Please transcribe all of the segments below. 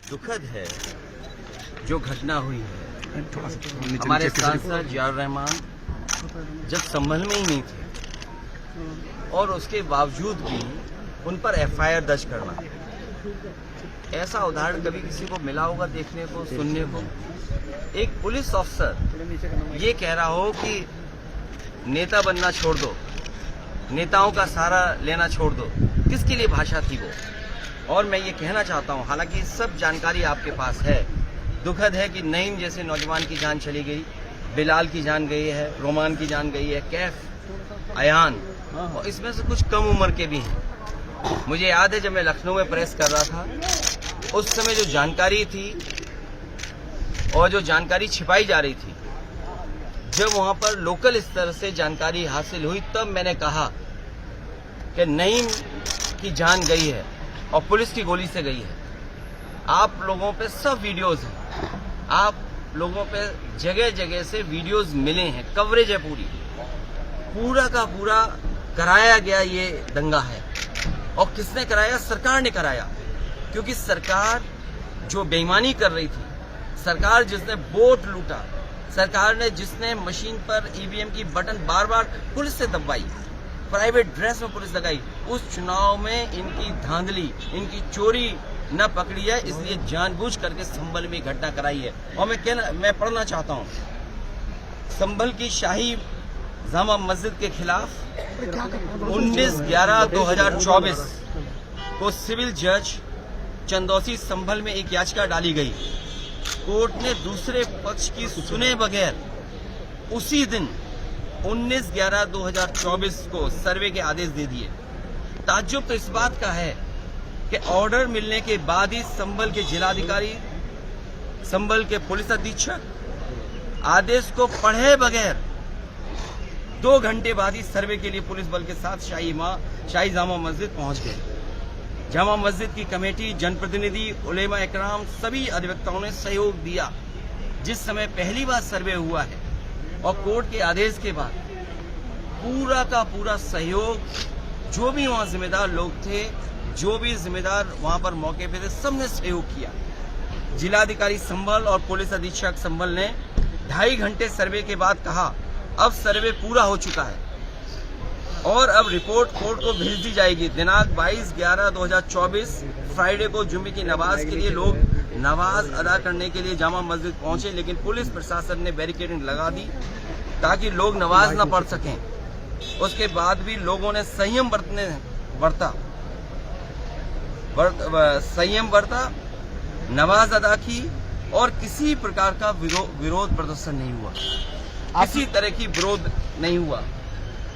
दुखद है जो घटना हुई है। हमारे सांसद जियाउर रहमान जब संभल में ही नहीं थे और उसके बावजूद भी उन पर एफआईआर दर्ज करना, ऐसा उदाहरण कभी किसी को मिला होगा देखने को, सुनने को? एक पुलिस अफसर ये कह रहा हो कि नेता बनना छोड़ दो, नेताओं का सहारा लेना छोड़ दो, किसके लिए भाषा थी वो? और मैं ये कहना चाहता हूँ, हालांकि सब जानकारी आपके पास है, दुखद है कि नईम जैसे नौजवान की जान चली गई, बिलाल की जान गई है, रोमान की जान गई है, कैफ, अयान, और इसमें से कुछ कम उम्र के भी हैं। मुझे याद है जब मैं लखनऊ में प्रेस कर रहा था, उस समय जो जानकारी थी और जो जानकारी छिपाई जा रही थी, जब वहां पर लोकल स्तर से जानकारी हासिल हुई, तब मैंने कहा कि नईम की जान गई है और पुलिस की गोली से गई है। आप लोगों पे सब वीडियोस हैं, आप लोगों पे जगह जगह से वीडियोस मिले हैं, कवरेज है पूरा का पूरा कराया गया ये दंगा है। और किसने कराया? सरकार ने कराया, क्योंकि सरकार जो बेईमानी कर रही थी, सरकार जिसने वोट लूटा, सरकार ने जिसने मशीन पर ईवीएम की बटन बार बार पुलिस से दबाई, प्राइवेट ड्रेस में पुलिस लगाई, उस चुनाव में इनकी धांधली, इनकी चोरी न पकड़ी है, इसलिए जानबूझ करके संभल में घटना कराई है। और मैं पढ़ना चाहता हूं, संभल की शाही जामा मस्जिद के खिलाफ 19/11/2024 को सिविल जज चंदौसी संभल में एक याचिका डाली गई। कोर्ट ने दूसरे पक्ष की सुने बगैर उसी दिन 19/11/2024 को सर्वे के आदेश दे दिए। ताज्जुब तो इस बात का है कि ऑर्डर मिलने के बाद ही संभल के जिलाधिकारी, संभल के पुलिस अधीक्षक आदेश को पढ़े बगैर 2 घंटे बाद ही सर्वे के लिए पुलिस बल के साथ शाही जामा मस्जिद पहुंच गए। जामा मस्जिद की कमेटी, जनप्रतिनिधि, उलेमा इकराम, सभी अधिवक्ताओं ने सहयोग दिया। जिस समय पहली बार सर्वे हुआ है और कोर्ट के आदेश के बाद पूरा का पूरा सहयोग, जो भी वहां जिम्मेदार लोग थे, जो भी जिम्मेदार वहां पर मौके पे थे, सबने सहयोग किया। जिलाधिकारी संभल और पुलिस अधीक्षक संभल ने 2.5 घंटे सर्वे के बाद कहा, अब सर्वे पूरा हो चुका है और अब रिपोर्ट कोर्ट को भेज दी जाएगी। दिनांक 22/11/2024 फ्राइडे को जुम्मे की नमाज के लिए लोग नमाज अदा करने के लिए जामा मस्जिद पहुंचे, लेकिन पुलिस प्रशासन ने बैरिकेडिंग लगा दी ताकि लोग नमाज न पढ़ सकें। उसके बाद भी लोगों ने संयम बरता, नमाज अदा की और किसी प्रकार का विरोध प्रदर्शन नहीं हुआ, किसी तरह की विरोध नहीं हुआ।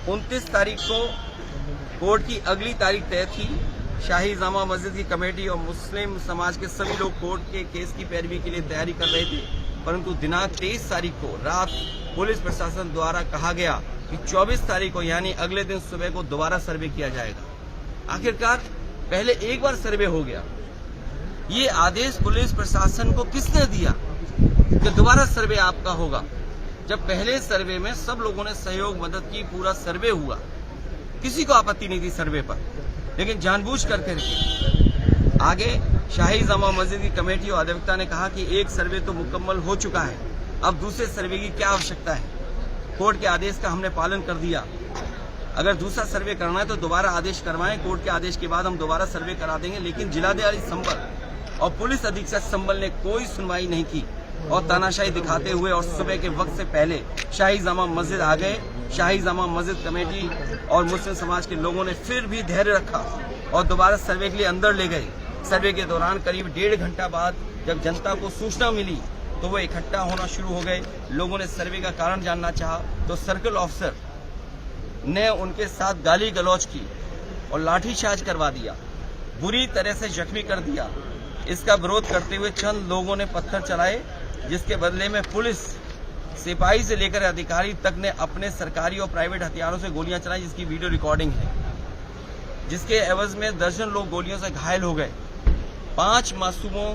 29 तारीख को कोर्ट की अगली तारीख तय थी। शाही जामा मस्जिद की कमेटी और मुस्लिम समाज के सभी लोग कोर्ट के केस की पैरवी के लिए तैयारी कर रहे थे, परंतु दिनांक 23 तारीख को रात पुलिस प्रशासन द्वारा कहा गया कि 24 तारीख को यानी अगले दिन सुबह को दोबारा सर्वे किया जाएगा। आखिरकार पहले एक बार सर्वे हो गया। ये आदेश पुलिस प्रशासन को किसने दिया कि दोबारा सर्वे आपका होगा, जब पहले सर्वे में सब लोगों ने सहयोग मदद की, पूरा सर्वे हुआ, किसी को आपत्ति नहीं थी सर्वे पर, लेकिन जानबूझ करके आगे शाही जामा मस्जिद की कमेटी और अधिवक्ता ने कहा कि एक सर्वे तो मुकम्मल हो चुका है, अब दूसरे सर्वे की क्या आवश्यकता है। कोर्ट के आदेश का हमने पालन कर दिया, अगर दूसरा सर्वे करना है तो दोबारा आदेश करवाएं, कोर्ट के आदेश के बाद हम दोबारा सर्वे करा देंगे। लेकिन जिलाधिकारी संभल और पुलिस अधीक्षक संभल ने कोई सुनवाई नहीं की और तानाशाही दिखाते हुए और सुबह के वक्त से पहले शाही जामा मस्जिद आ गए। शाही जामा मस्जिद कमेटी और मुस्लिम समाज के लोगों ने फिर भी धैर्य रखा और दोबारा सर्वे के लिए अंदर ले गए। सर्वे के दौरान करीब 1.5 घंटा बाद जब जनता को सूचना मिली तो वो इकट्ठा होना शुरू हो गए। लोगों ने सर्वे का कारण जानना चाहा तो सर्कल ऑफिसर ने उनके साथ गाली गलौज की और लाठीचार्ज करवा दिया, बुरी तरह से जख्मी कर दिया। इसका विरोध करते हुए चंद लोगों ने पत्थर चलाए, जिसके बदले में पुलिस सिपाही से लेकर अधिकारी तक ने अपने सरकारी और प्राइवेट हथियारों से गोलियां चलाई, जिसकी वीडियो रिकॉर्डिंग है, जिसके एवज में दर्जन लोग गोलियों से घायल हो गए। 5 मासूमों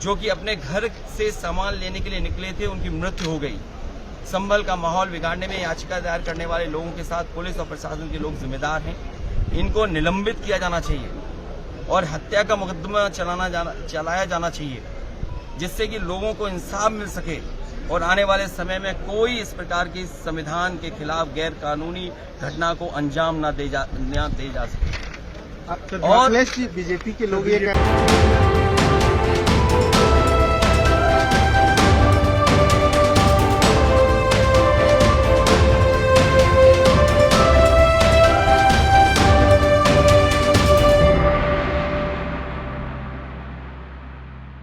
जो कि अपने घर से सामान लेने के लिए निकले थे, उनकी मृत्यु हो गई। संभल का माहौल बिगाड़ने में याचिका दायर करने वाले लोगों के साथ पुलिस और प्रशासन के लोग जिम्मेदार हैं। इनको निलंबित किया जाना चाहिए और हत्या का मुकदमा चलाया जाना चाहिए, जिससे कि लोगों को इंसाफ मिल सके और आने वाले समय में कोई इस प्रकार की संविधान के खिलाफ गैर कानूनी घटना को अंजाम न दे जा सके। और बीजेपी के लोग ये